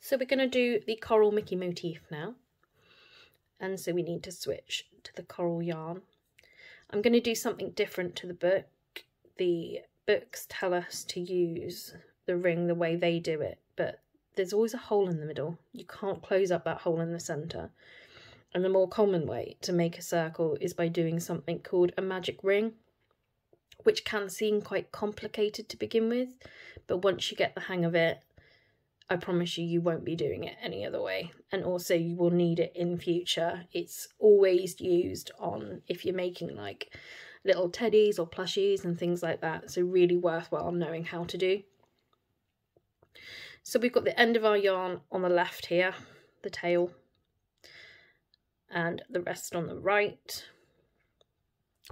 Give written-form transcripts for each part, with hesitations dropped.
So we're going to do the coral Mickey motif now. And so we need to switch to the coral yarn. I'm going to do something different to the book. The books tell us to use the ring the way they do it, but there's always a hole in the middle. You can't close up that hole in the centre. And the more common way to make a circle is by doing something called a magic ring, which can seem quite complicated to begin with, but once you get the hang of it, I promise you, you won't be doing it any other way. And also you will need it in future. It's always used on if you're making like little teddies or plushies and things like that. So really worthwhile knowing how to do. So we've got the end of our yarn on the left here, the tail, and the rest on the right.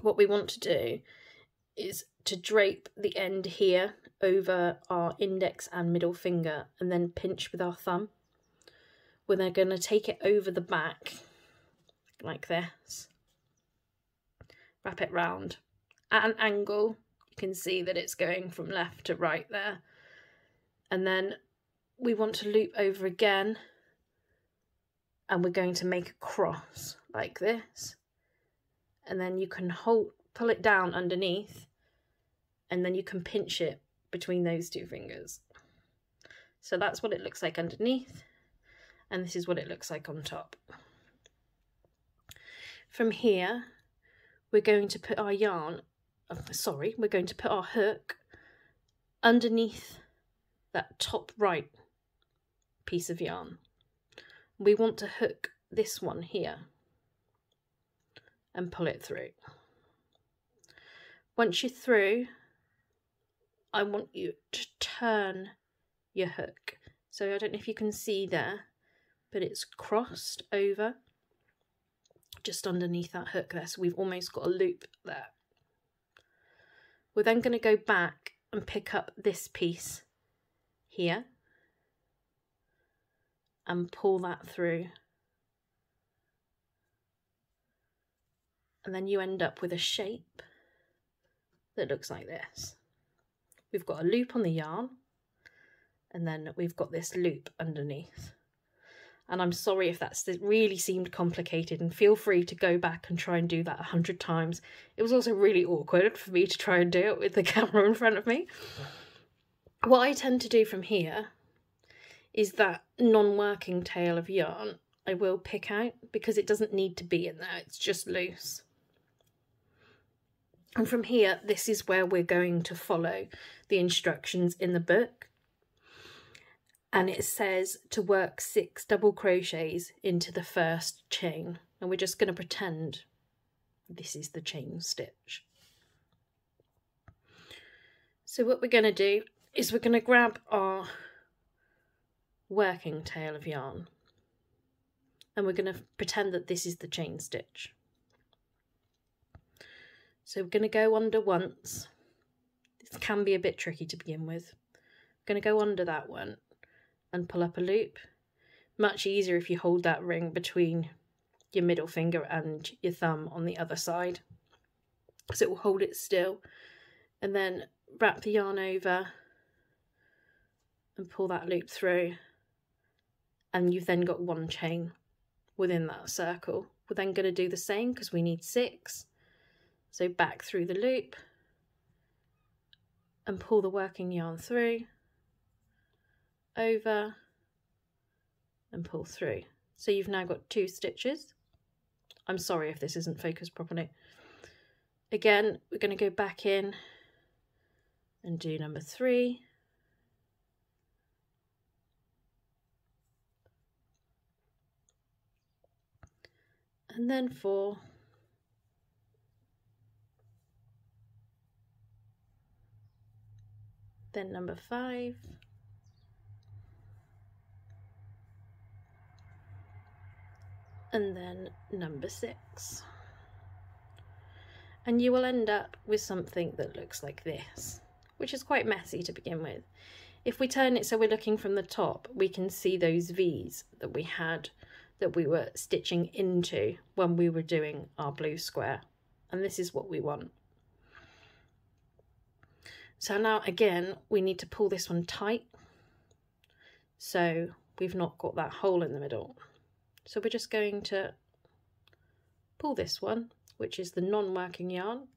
What we want to do is to drape the end here over our index and middle finger and then pinch with our thumb. We're then going to take it over the back like this, wrap it round at an angle. You can see that it's going from left to right there, and then we want to loop over again, and we're going to make a cross like this, and then you can pull it down underneath, and then you can pinch it between those two fingers. So that's what it looks like underneath, and this is what it looks like on top. From here, we're going to put our yarn, we're going to put our hook underneath that top right piece of yarn. We want to hook this one here and pull it through. Once you're through, I want you to turn your hook. So I don't know if you can see there, but it's crossed over just underneath that hook there. So we've almost got a loop there. We're then going to go back and pick up this piece here and pull that through. And then you end up with a shape that looks like this. We've got a loop on the yarn, and then we've got this loop underneath. And I'm sorry if that really seemed complicated, and feel free to go back and try and do that 100 times. It was also really awkward for me to try and do it with the camera in front of me. What I tend to do from here is that non-working tail of yarn I will pick out, because it doesn't need to be in there, it's just loose. And from here, this is where we're going to follow the instructions in the book. And it says to work 6 double crochets into the first chain. And we're just going to pretend this is the chain stitch. So what we're going to do is we're going to grab our working tail of yarn, and we're going to pretend that this is the chain stitch. So we're going to go under once. This can be a bit tricky to begin with. I'm going to go under that one and pull up a loop. Much easier if you hold that ring between your middle finger and your thumb on the other side, so it will hold it still. And then wrap the yarn over and pull that loop through, and you've then got one chain within that circle. We're then going to do the same because we need 6. So back through the loop and pull the working yarn through, over and pull through. So you've now got 2 stitches. I'm sorry if this isn't focused properly. Again, we're going to go back in and do number 3. And then 4. Then number 5. And then number 6. And you will end up with something that looks like this, which is quite messy to begin with. If we turn it so we're looking from the top, we can see those V's that we had, that we were stitching into when we were doing our blue square. And this is what we want. So now again, we need to pull this one tight. So we've not got that hole in the middle. So we're just going to pull this one, which is the non-working yarn,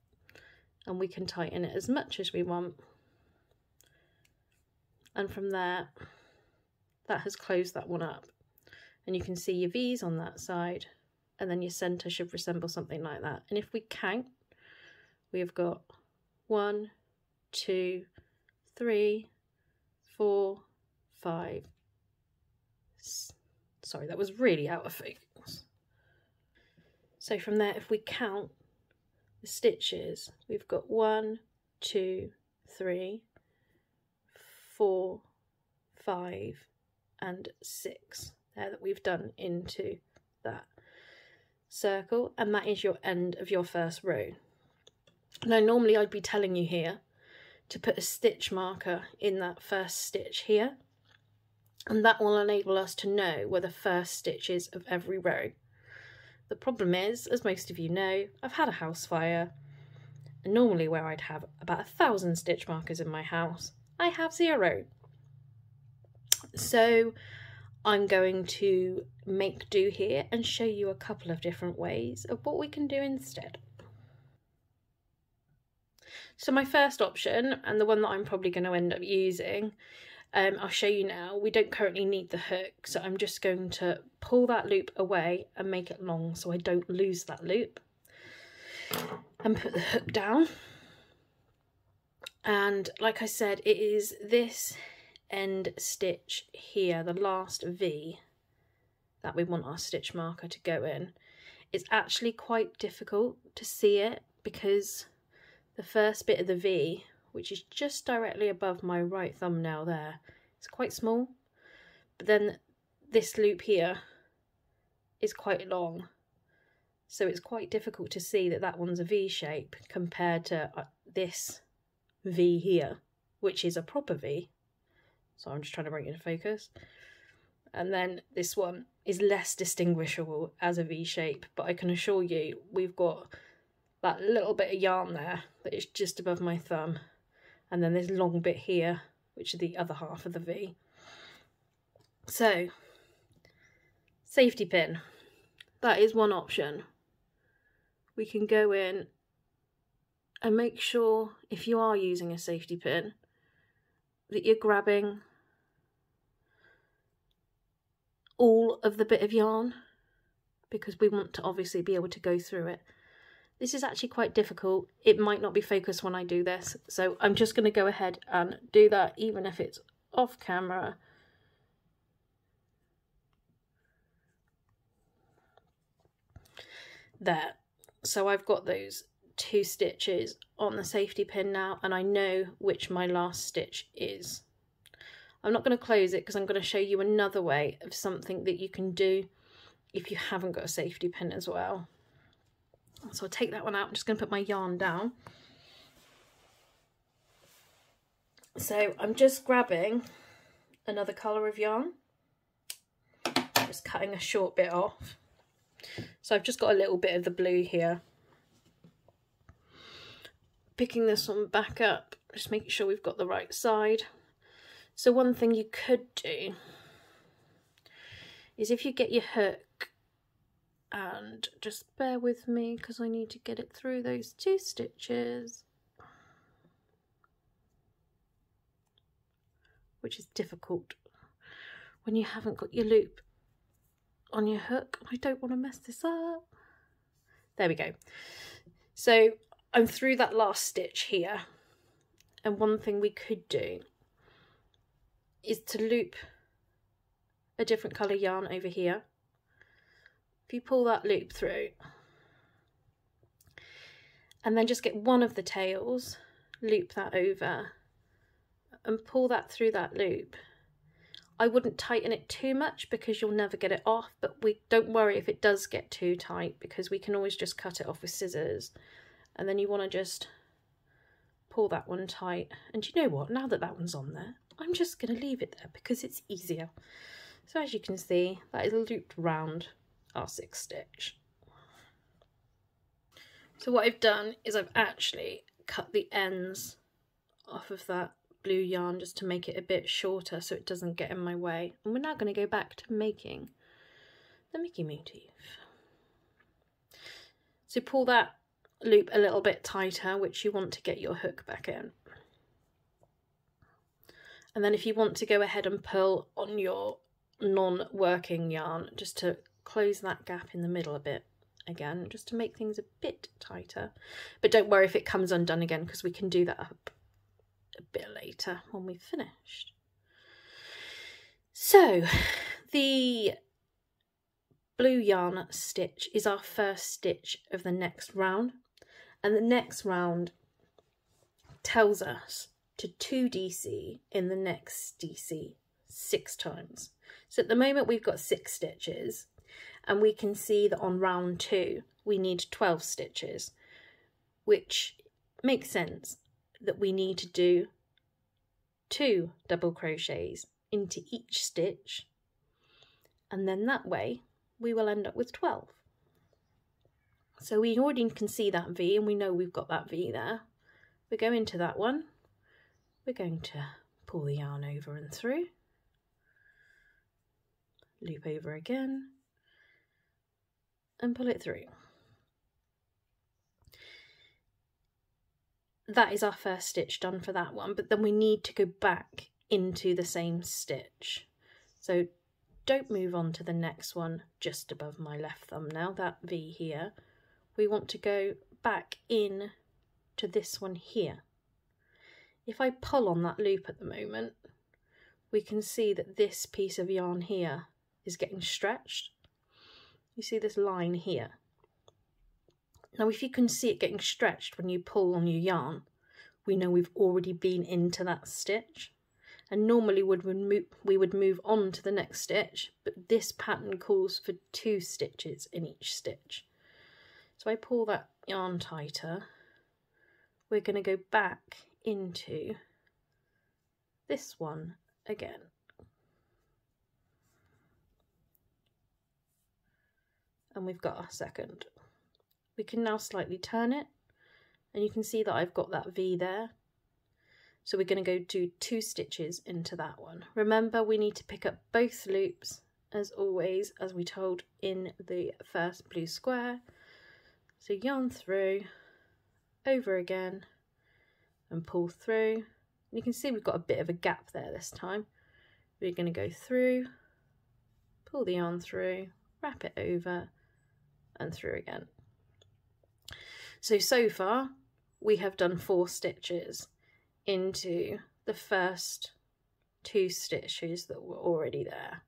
and we can tighten it as much as we want. And from there, that has closed that one up. And you can see your V's on that side, and then your centre should resemble something like that. And if we count, we've got 1, 2, 3, 4, 5. Sorry, that was really out of focus. So from there, if we count the stitches, we've got 1, 2, 3, 4, 5, and 6 there that we've done into that circle, and that is your end of your first row. Now normally I'd be telling you here to put a stitch marker in that first stitch here, and that will enable us to know where the first stitch is of every row. The problem is, as most of you know, I've had a house fire, and normally where I'd have about 1,000 stitch markers in my house, I have 0. So I'm going to make do here and show you a couple of different ways of what we can do instead. So my first option, and the one that I'm probably going to end up using, I'll show you now. We don't currently need the hook, so I'm just going to pull that loop away and make it long so I don't lose that loop, and put the hook down. And like I said, it is this end stitch here, the last V, that we want our stitch marker to go in. It's actually quite difficult to see it because the first bit of the V, which is just directly above my right thumbnail there, it's quite small, but then this loop here is quite long, so it's quite difficult to see that that one's a V shape compared to this V here, which is a proper V. So I'm just trying to bring it into focus. And then this one is less distinguishable as a V shape, but I can assure you we've got that little bit of yarn there that is just above my thumb, and then this long bit here, which is the other half of the V. So, safety pin, that is one option. We can go in and make sure, if you are using a safety pin, that you're grabbing all of the bit of yarn, because we want to obviously be able to go through it. This is actually quite difficult. It might not be focused when I do this, so I'm just going to go ahead and do that even if it's off camera. There. So I've got those 2 stitches on the safety pin now, and I know which my last stitch is. I'm not going to close it because I'm going to show you another way of something that you can do if you haven't got a safety pin as well. So I'll take that one out. I'm just going to put my yarn down. So I'm just grabbing another colour of yarn, just cutting a short bit off. So I've just got a little bit of the blue here. Picking this one back up, just making sure we've got the right side. So one thing you could do is, if you get your hook, and just bear with me because I need to get it through those 2 stitches, which is difficult when you haven't got your loop on your hook. I don't want to mess this up. There we go. So I'm through that last stitch here, and one thing we could do is to loop a different colour yarn over here. If you pull that loop through, and then just get one of the tails, loop that over, and pull that through that loop. I wouldn't tighten it too much because you'll never get it off, but don't worry if it does get too tight, because we can always just cut it off with scissors. And then you want to just pull that one tight. And you know what, now that that one's on there, I'm just going to leave it there because it's easier. So as you can see, that is looped round our 6th stitch. So what I've done is I've actually cut the ends off of that blue yarn just to make it a bit shorter so it doesn't get in my way. And we're now going to go back to making the Mickey motif. So pull that loop a little bit tighter, which you want to get your hook back in. And then if you want to go ahead and pull on your non-working yarn, just to close that gap in the middle a bit again, just to make things a bit tighter. But don't worry if it comes undone again, because we can do that up a bit later when we've finished. So the blue yarn stitch is our first stitch of the next round, and the next round tells us to 2DC in the next DC 6 times. So at the moment we've got 6 stitches, and we can see that on round 2 we need 12 stitches, which makes sense that we need to do 2 double crochets into each stitch, and then that way we will end up with 12. So we already can see that V, and we know we've got that V there. We go into that one, we're going to pull the yarn over and through, loop over again, and pull it through. That is our first stitch done for that one, but then we need to go back into the same stitch. So don't move on to the next one just above my left thumb now, that V here. We want to go back in to this one here. If I pull on that loop at the moment, we can see that this piece of yarn here is getting stretched. You see this line here. Now if you can see it getting stretched when you pull on your yarn, we know we've already been into that stitch. And normally we would move on to the next stitch, but this pattern calls for 2 stitches in each stitch. So I pull that yarn tighter, we're going to go back into this one again. And we've got our second. We can now slightly turn it, and you can see that I've got that V there. So we're going to go do 2 stitches into that one. Remember, we need to pick up both loops as always, as we told in the first blue square. So yarn through, over again, and pull through. And you can see we've got a bit of a gap there this time. We're going to go through, pull the yarn through, wrap it over, and through again. So far we have done 4 stitches into the first 2 stitches that were already there.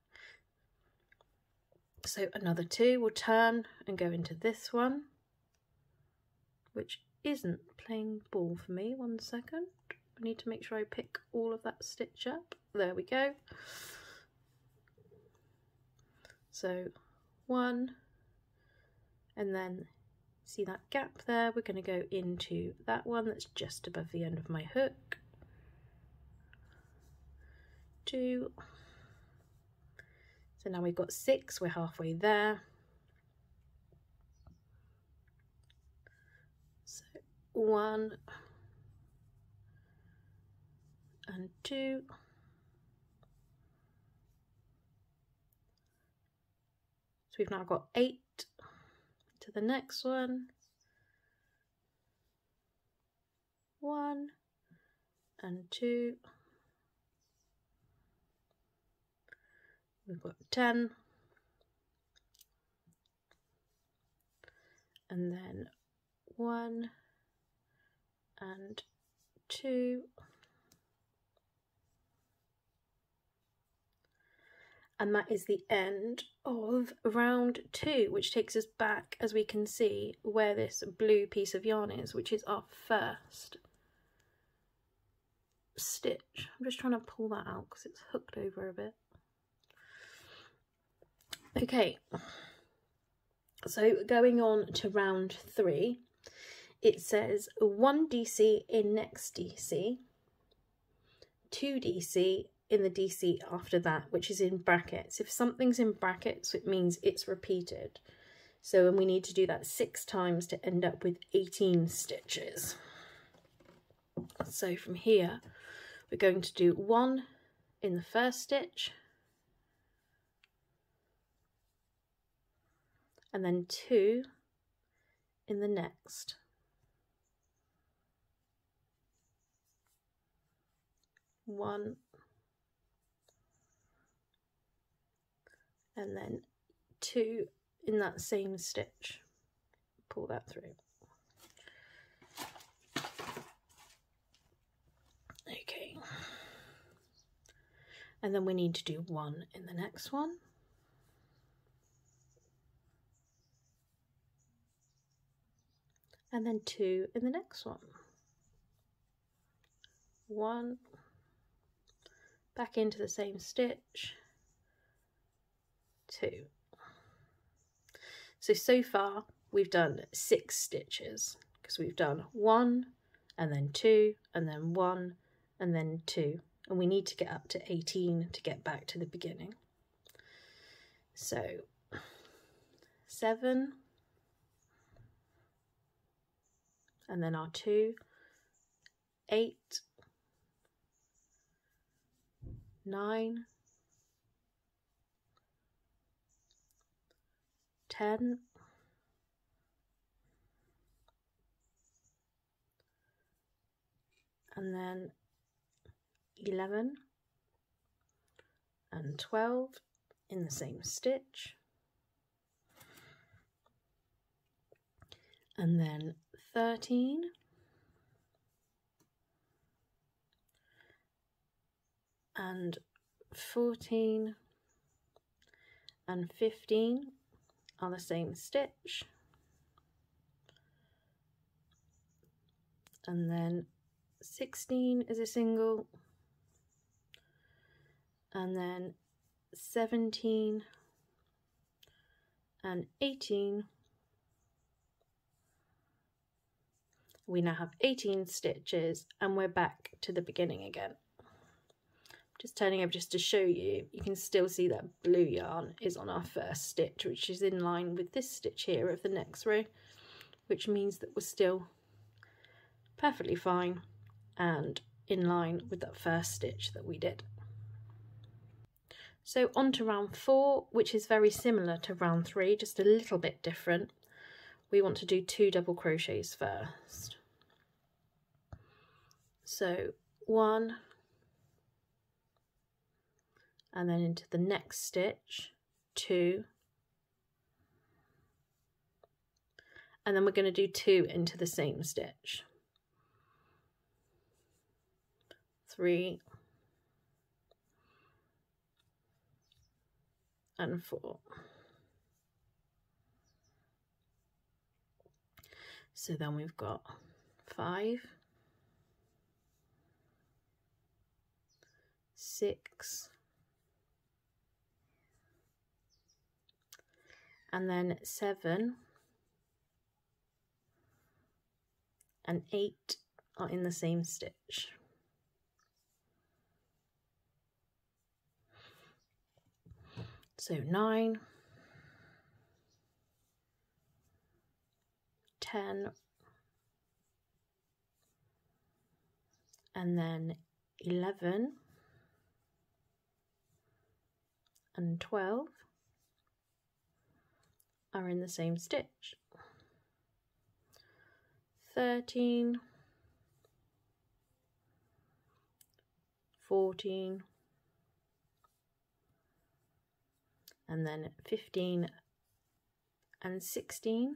So another 2, we'll turn and go into this one, which isn't playing ball for me. 1 second, I need to make sure I pick all of that stitch up. There we go. So 1, and then see that gap there, we're going to go into that one that's just above the end of my hook. 2. So now we've got 6, we're halfway there. So 1 and 2. So we've now got 8 to the next one. 1 and 2. We've got 10. And then 1 and 2. And that is the end of round 2, which takes us back, as we can see, where this blue piece of yarn is, which is our first stitch. I'm just trying to pull that out because it's hooked over a bit. Okay, so going on to round 3, it says 1 DC in next DC, 2 DC in the DC after that, which is in brackets. If something's in brackets, it means it's repeated. So, and we need to do that 6 times to end up with 18 stitches. So from here, we're going to do 1 in the first stitch, and then 2 in the next. One, and then 2 in that same stitch. Pull that through. Okay. And then we need to do 1 in the next one. And then 2 in the next one. 1, back into the same stitch, 2. So far we've done 6 stitches, because we've done 1 and then 2 and then 1 and then 2, and we need to get up to 18 to get back to the beginning. So 7, and then our 2, 8, 9, 10, 11 and 12 in the same stitch, and then 13 and 14 and 15 are the same stitch, and then 16 is a single, and then 17 and 18. We now have 18 stitches, and we're back to the beginning again. Just turning over just to show you, you can still see that blue yarn is on our first stitch, which is in line with this stitch here of the next row, which means that we're still perfectly fine and in line with that first stitch that we did. So on to round 4, which is very similar to round 3, just a little bit different. We want to do 2 double crochets first. So 1, and then into the next stitch, 2, and then we're going to do 2 into the same stitch, 3 and 4. So then we've got 5, 6, and then 7 and 8 are in the same stitch. So 9, 10, and then 11 and 12 are in the same stitch. 13, 14, and then 15 and 16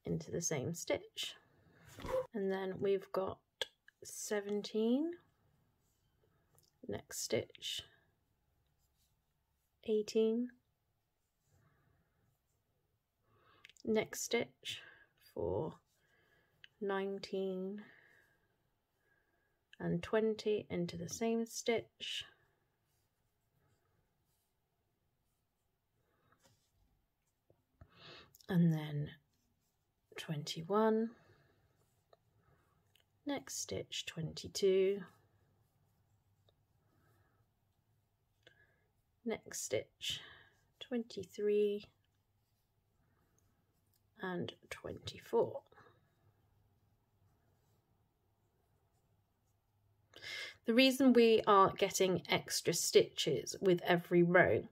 into the same stitch. And then we've got 17, next stitch, 18, next stitch for 19 and 20 into the same stitch, and then 21, next stitch 22, next stitch 23 and 24. The reason we are getting extra stitches with every row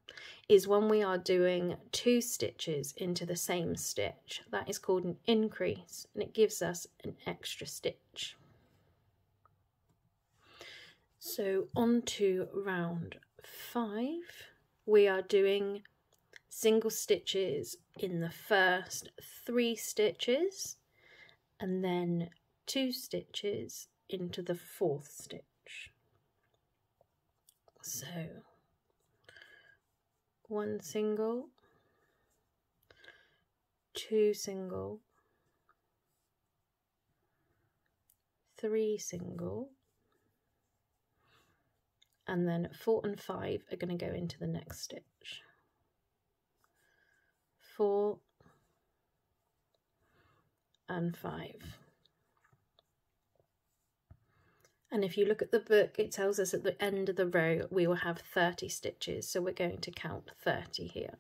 is when we are doing 2 stitches into the same stitch. That is called an increase, and it gives us an extra stitch. So on to round 5, we are doing single stitches in the first 3 stitches and then 2 stitches into the 4th stitch. So 1 single, 2 single, 3 single, and then 4 and 5 are going to go into the next stitch. 4 and 5. And if you look at the book, it tells us at the end of the row we will have 30 stitches, so we're going to count 30 here.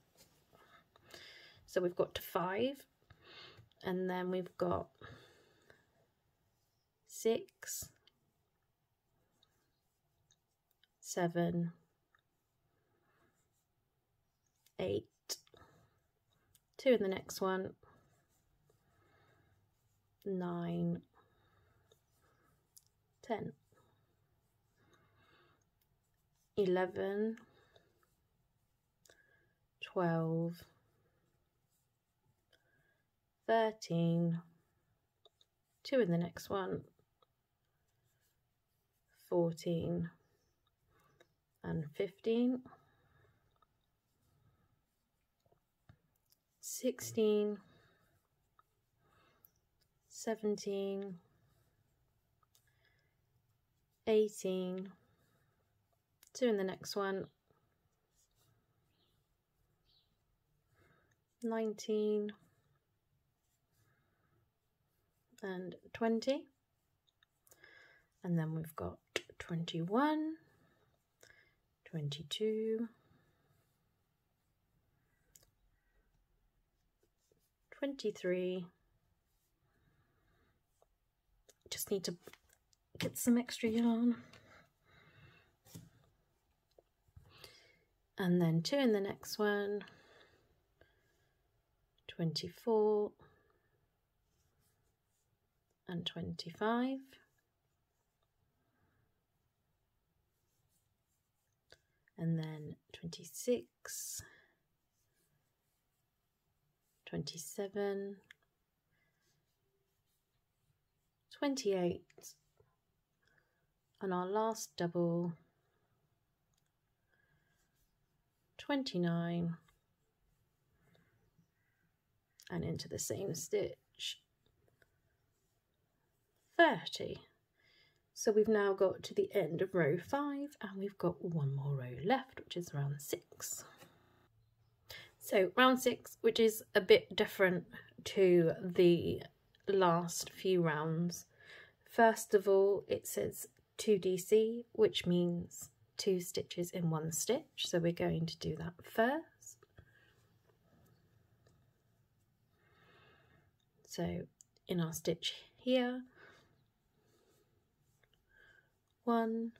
So we've got to 5, and then we've got 6, 7, 8, 2 in the next one, 9, 10, 11, 12, 13, 2 in the next one, 14 and 15, 16, 17, 18, 2 in the next one, 19 and 20, and then we've got 21, 22, 23, just need to get some extra yarn, and then 2 in the next one, 24 and 25, and then 26, 27, 28, and our last double, 29, and into the same stitch, 30. So we've now got to the end of row 5, and we've got one more row left, which is round 6. So round 6, which is a bit different to the last few rounds. First of all, it says 2DC, which means 2 stitches in 1 stitch. So we're going to do that first. So in our stitch here, 1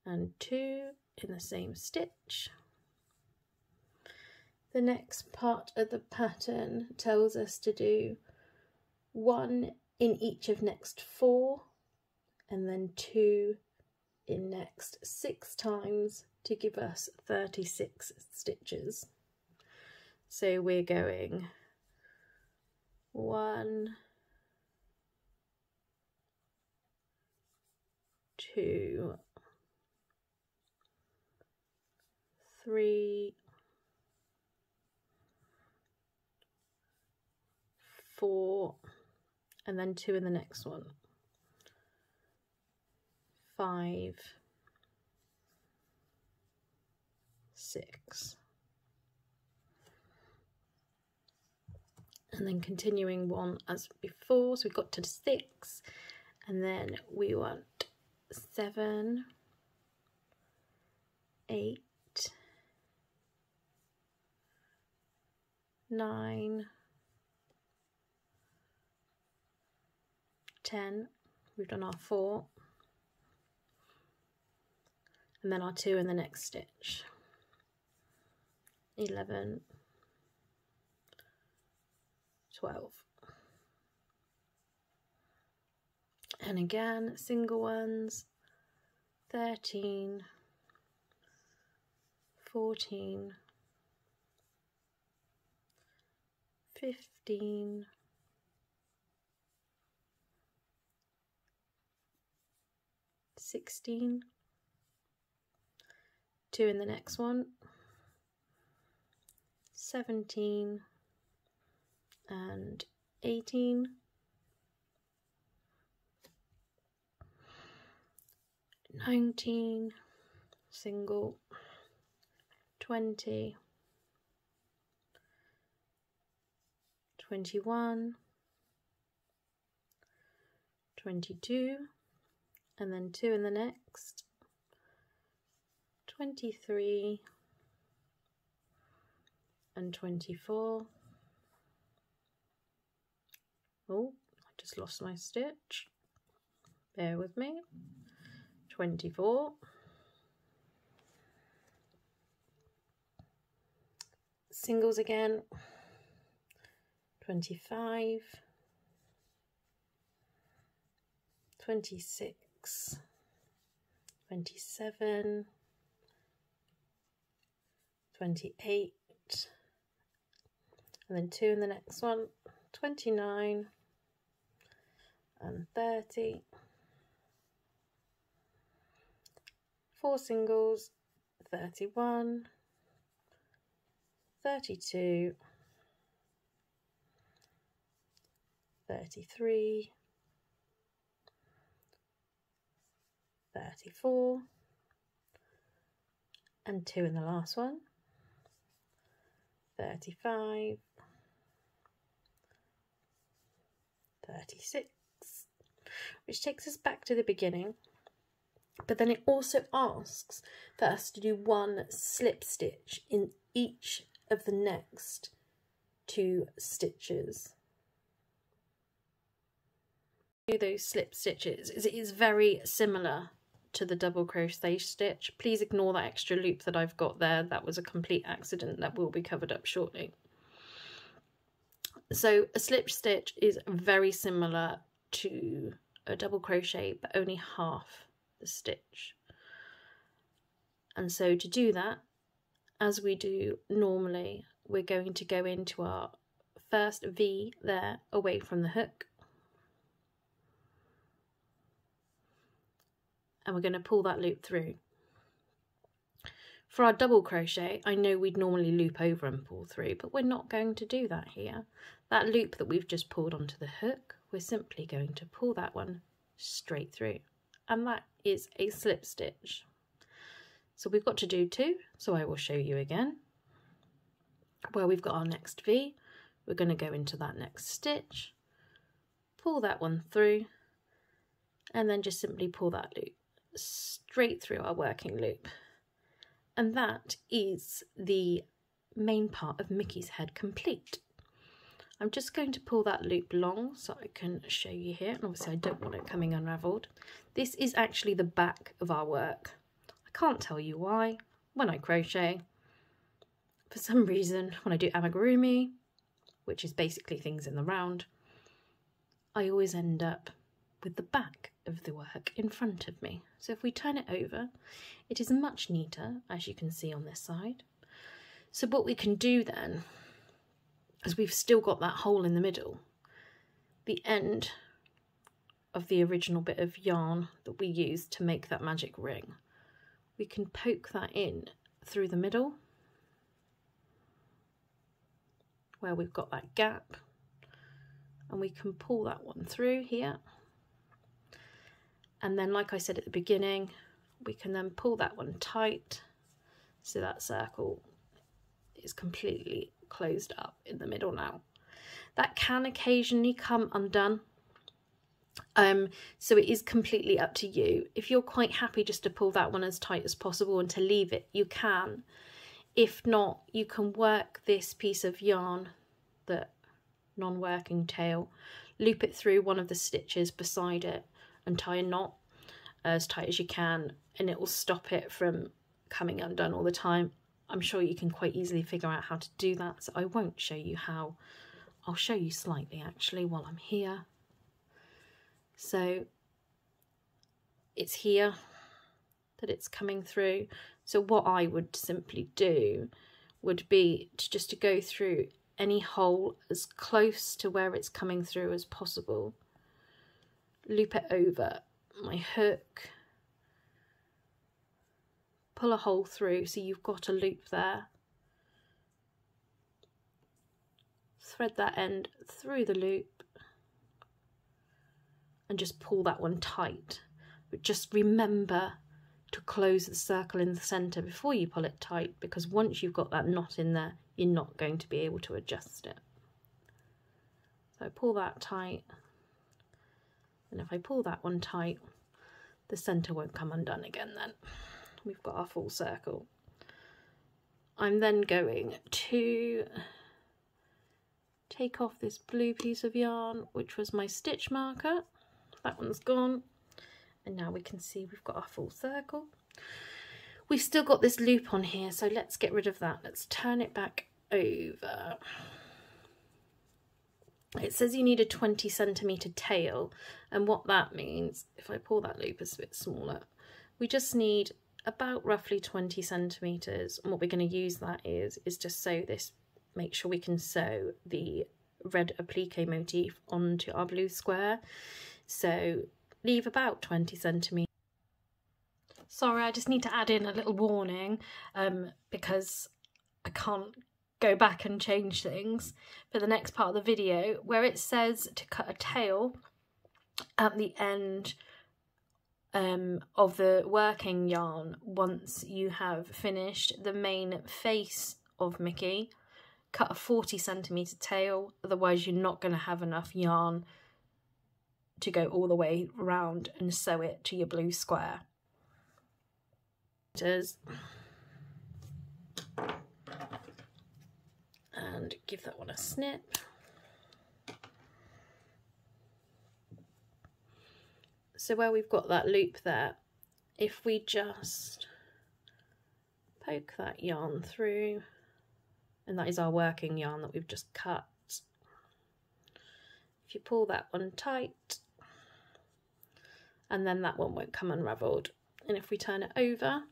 and 2 in the same stitch. The next part of the pattern tells us to do 1 in each of next 4 and then 2 in next 6 times to give us 36 stitches. So we're going 1, 2, 3, 4, and then 2 in the next one, 5, 6, and then continuing 1 as before. So we've got to 6, and then we want 7, 8, 9, 10, we've done our 4, and then our 2 in the next stitch. 11, 12. And again, single ones, 13, 14, 15, 16, 2 in the next one, 17 and 18, 19, single, 20, 21, 22, and then 2 in the next, 23 and 24. Oh, I just lost my stitch. Bear with me. 24. Singles again. 25. 26. 27. 28. And then 2 in the next one. 29 and 30. 4 singles, 31, 32, 33, 34, and 2 in the last one, 35, 36, which takes us back to the beginning. But then it also asks for us to do 1 slip stitch in each of the next 2 stitches. Do those slip stitches, it is very similar to the double crochet stitch. Please ignore that extra loop that I've got there. That was a complete accident that will be covered up shortly. So a slip stitch is very similar to a double crochet, but only half the stitch. And so to do that, as we do normally, we're going to go into our first V there away from the hook, and we're going to pull that loop through. For our double crochet, I know we'd normally loop over and pull through, but we're not going to do that here. That loop that we've just pulled onto the hook, we're simply going to pull that one straight through. And that is a slip stitch. So we've got to do 2, so I will show you again. Where we've got our next V, we're going to go into that next stitch, pull that one through, and then just simply pull that loop straight through our working loop. And that is the main part of Mickey's head complete. I'm just going to pull that loop long so I can show you here, and obviously I don't want it coming unravelled. This is actually the back of our work. I can't tell you why. When I crochet, for some reason, when I do amigurumi, which is basically things in the round, I always end up with the back of the work in front of me. So if we turn it over, it is much neater, as you can see on this side. So what we can do then, as we've still got that hole in the middle, the end of the original bit of yarn that we used to make that magic ring, we can poke that in through the middle where we've got that gap, and we can pull that one through here. And then, like I said at the beginning, we can then pull that one tight so that circle is completely closed up in the middle now. That can occasionally come undone, so it is completely up to you. If you're quite happy just to pull that one as tight as possible and to leave it, you can. If not, you can work this piece of yarn, the non-working tail, loop it through one of the stitches beside it and tie a knot. as tight as you can, and it will stop it from coming undone all the time. I'm sure you can quite easily figure out how to do that, so I won't show you how. I'll show you slightly actually while I'm here. So it's here that it's coming through. So what I would simply do would be to go through any hole as close to where it's coming through as possible. Loop it over my hook, pull a hole through so you've got a loop there, thread that end through the loop and just pull that one tight. But just remember to close the circle in the centre before you pull it tight, because once you've got that knot in there, you're not going to be able to adjust it. So pull that tight, and if I pull that one tight, the centre won't come undone again then. We've got our full circle. I'm then going to take off this blue piece of yarn, which was my stitch marker. That one's gone. And now we can see we've got our full circle. We've still got this loop on here, so let's get rid of that. Let's turn it back over. It says you need a 20cm tail, and what that means, if I pull that loop a bit smaller, we just need about roughly 20 centimetres, and what we're going to use that is to sew this, make sure we can sew the red applique motif onto our blue square. So leave about 20 centimetres. Sorry, I just need to add in a little warning because I can't go back and change things for the next part of the video, where it says to cut a tail at the end of the working yarn once you have finished the main face of Mickey. Cut a 40 centimetre tail, otherwise you're not going to have enough yarn to go all the way around and sew it to your blue square. And give that one a snip. So where we've got that loop there, if we just poke that yarn through, and that is our working yarn that we've just cut. If you pull that one tight, and then that one won't come unravelled. And if we turn it over,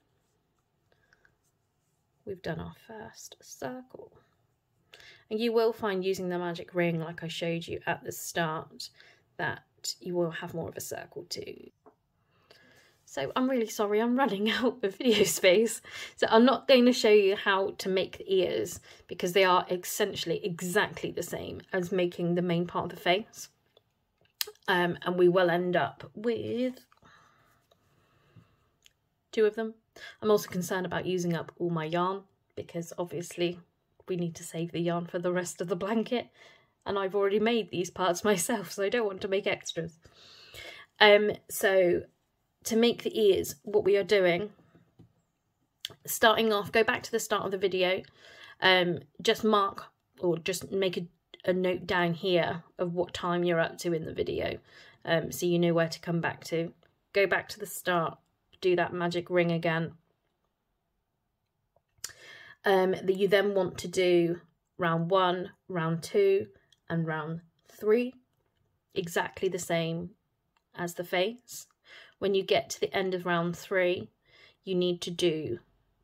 we've done our first circle. And you will find using the magic ring, like I showed you at the start, that you will have more of a circle too. So I'm really sorry, I'm running out of video space. So I'm not going to show you how to make the ears, because they are essentially exactly the same as making the main part of the face. And we will end up with 2 of them. I'm also concerned about using up all my yarn, because obviously we need to save the yarn for the rest of the blanket, and I've already made these parts myself, so I don't want to make extras. So to make the ears, what we are doing, starting off, go back to the start of the video, just mark or just make a note down here of what time you're up to in the video, so you know where to come back to. Go back to the start, do that magic ring again. That you then want to do round 1, round 2 and round 3, exactly the same as the face. When you get to the end of round 3, you need to do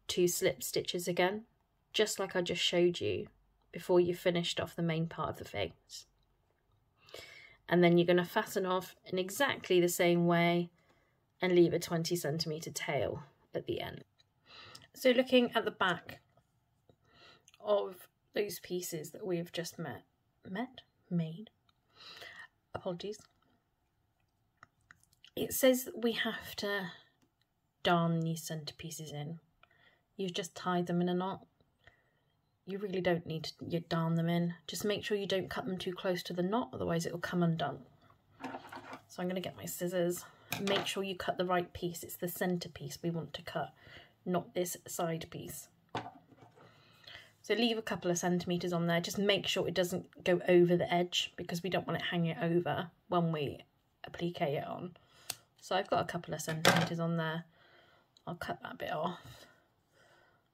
2 slip stitches again, just like I just showed you before you finished off the main part of the face. And then you're going to fasten off in exactly the same way and leave a 20 centimetre tail at the end. So looking at the back of those pieces that we've just made, apologies, it says that we have to darn these centre pieces in. You've just tied them in a knot. You really don't need to darn them in. Just make sure you don't cut them too close to the knot, otherwise it will come undone. So I'm going to get my scissors. Make sure you cut the right piece. It's the centre piece we want to cut, not this side piece. So leave a couple of centimetres on there. Just make sure it doesn't go over the edge, because we don't want it hanging over when we applique it on. So I've got a couple of centimetres on there. I'll cut that bit off.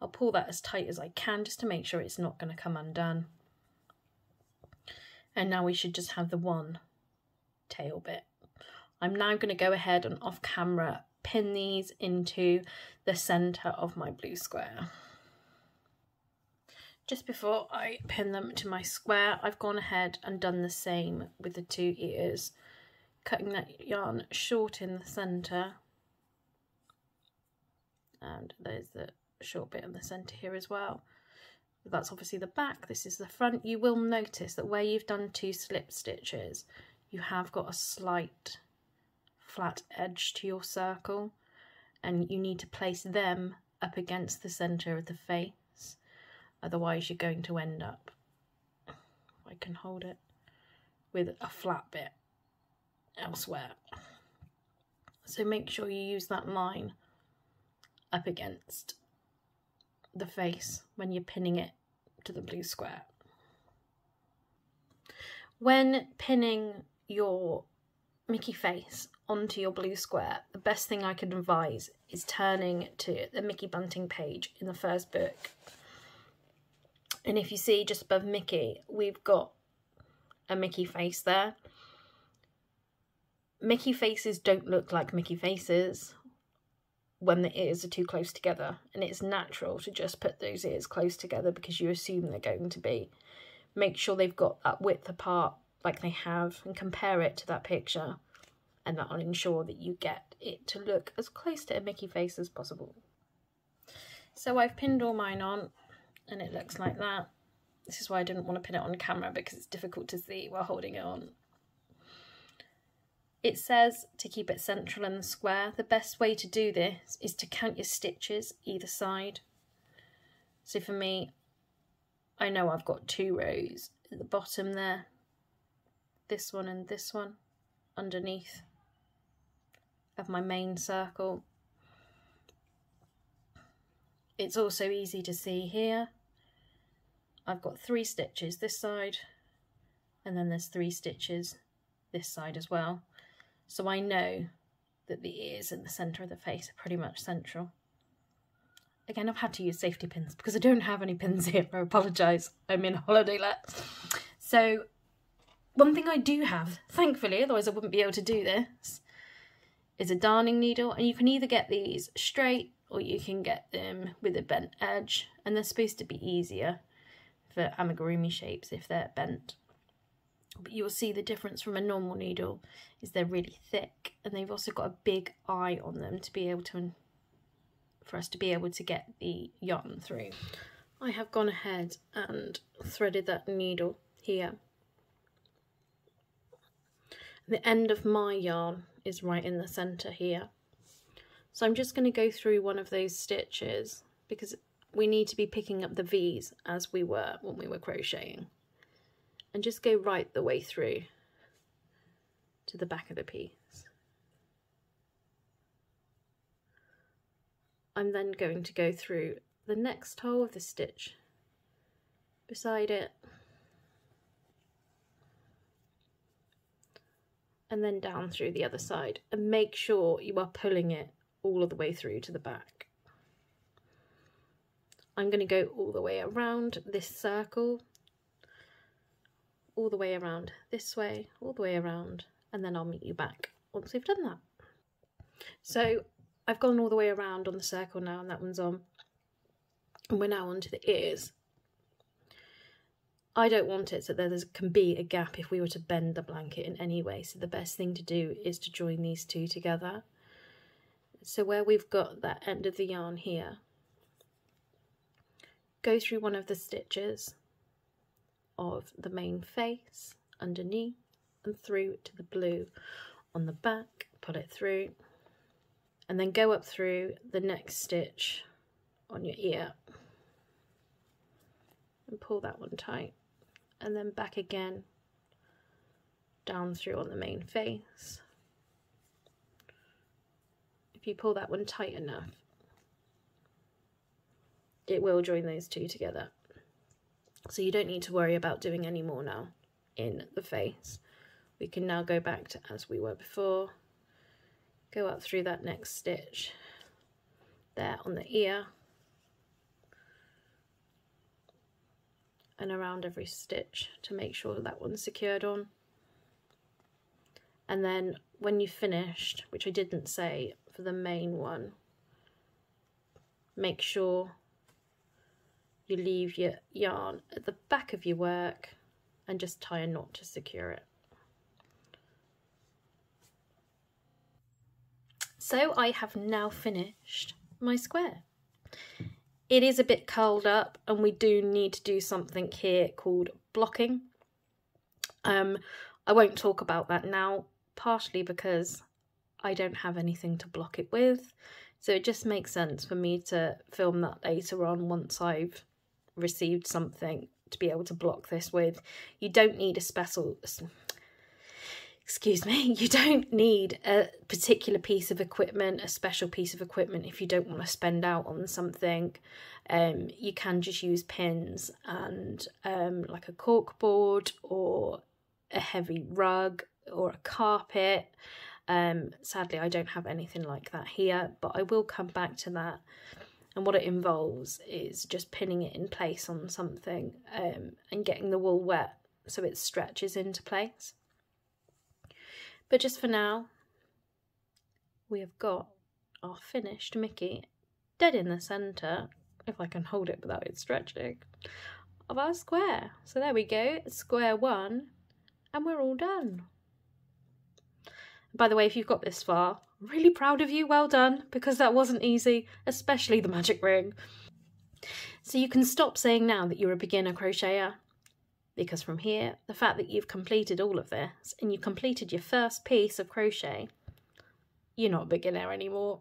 I'll pull that as tight as I can just to make sure it's not going to come undone. And now we should just have the one tail bit. I'm now going to go ahead and off camera pin these into the centre of my blue square. Just before I pin them to my square, I've gone ahead and done the same with the 2 ears, cutting that yarn short in the centre. And there's the short bit in the centre here as well. That's obviously the back, this is the front. You will notice that where you've done 2 slip stitches, you have got a slight flat edge to your circle, and you need to place them up against the centre of the face, otherwise you're going to end up, if I can hold it, with a flat bit elsewhere. So make sure you use that line up against the face when you're pinning it to the blue square. When pinning your Mickey face onto your blue square, the best thing I could advise is turning to the Mickey Bunting page in the first book. And if you see just above Mickey, we've got a Mickey face there. Mickey faces don't look like Mickey faces when the ears are too close together, and it's natural to just put those ears close together because you assume they're going to be. Make sure they've got that width apart like they have and compare it to that picture, and that will ensure that you get it to look as close to a Mickey face as possible. So I've pinned all mine on and it looks like that. This is why I didn't want to pin it on camera, because it's difficult to see while holding it on. It says to keep it central in the square. The best way to do this is to count your stitches either side. So for me, I know I've got 2 rows at the bottom there, this one and this one underneath of my main circle. It's also easy to see here. I've got 3 stitches this side, and then there's 3 stitches this side as well. So I know that the ears and the centre of the face are pretty much central. Again, I've had to use safety pins because I don't have any pins here. I apologise, I'm in holiday let. So one thing I do have, thankfully, otherwise I wouldn't be able to do this, is a darning needle. And you can either get these straight or you can get them with a bent edge. And they're supposed to be easier for amigurumi shapes if they're bent. But you'll see the difference from a normal needle is they're really thick, and they've also got a big eye on them to be able to, for us to be able to get the yarn through. I have gone ahead and threaded that needle here. The end of my yarn is right in the centre here. So I'm just going to go through one of those stitches because we need to be picking up the V's as we were when we were crocheting. And just go right the way through to the back of the piece. I'm then going to go through the next hole of the stitch beside it, and then down through the other side, and make sure you are pulling it all of the way through to the back. I'm going to go all the way around this circle, all the way around this way, all the way around, and then I'll meet you back once we've done that. So I've gone all the way around on the circle now, and that one's on, and we're now onto the ears. I don't want it so that there can be a gap if we were to bend the blanket in any way, so the best thing to do is to join these 2 together. So where we've got that end of the yarn here, go through one of the stitches of the main face underneath and through to the blue on the back, pull it through, and then go up through the next stitch on your ear and pull that one tight, and then back again down through on the main face. If you pull that one tight enough, it will join those 2 together. So you don't need to worry about doing any more now in the face. We can now go back to as we were before. go up through that next stitch there on the ear and around every stitch to make sure that one's secured on. And then when you've finished, which I didn't say for the main one, make sure you leave your yarn at the back of your work and just tie a knot to secure it. So I have now finished my square. It is a bit curled up and we do need to do something here called blocking. I won't talk about that now, partially because I don't have anything to block it with. So it just makes sense for me to film that later on once I've received something to be able to block this with. You don't need a special, you don't need a particular piece of equipment, a special piece of equipment if you don't want to spend out on something. You can just use pins and like a cork board or a heavy rug or a carpet. Sadly, I don't have anything like that here, but I will come back to that. And what it involves is just pinning it in place on something and getting the wool wet so it stretches into place. But just for now, we have got our finished Mickey dead in the centre, if I can hold it without it stretching, of our square. So there we go, square one, and we're all done. By the way, if you've got this far, I'm really proud of you, well done, because that wasn't easy, especially the magic ring. So you can stop saying now that you're a beginner crocheter, because from here, the fact that you've completed all of this and you've completed your first piece of crochet, you're not a beginner anymore.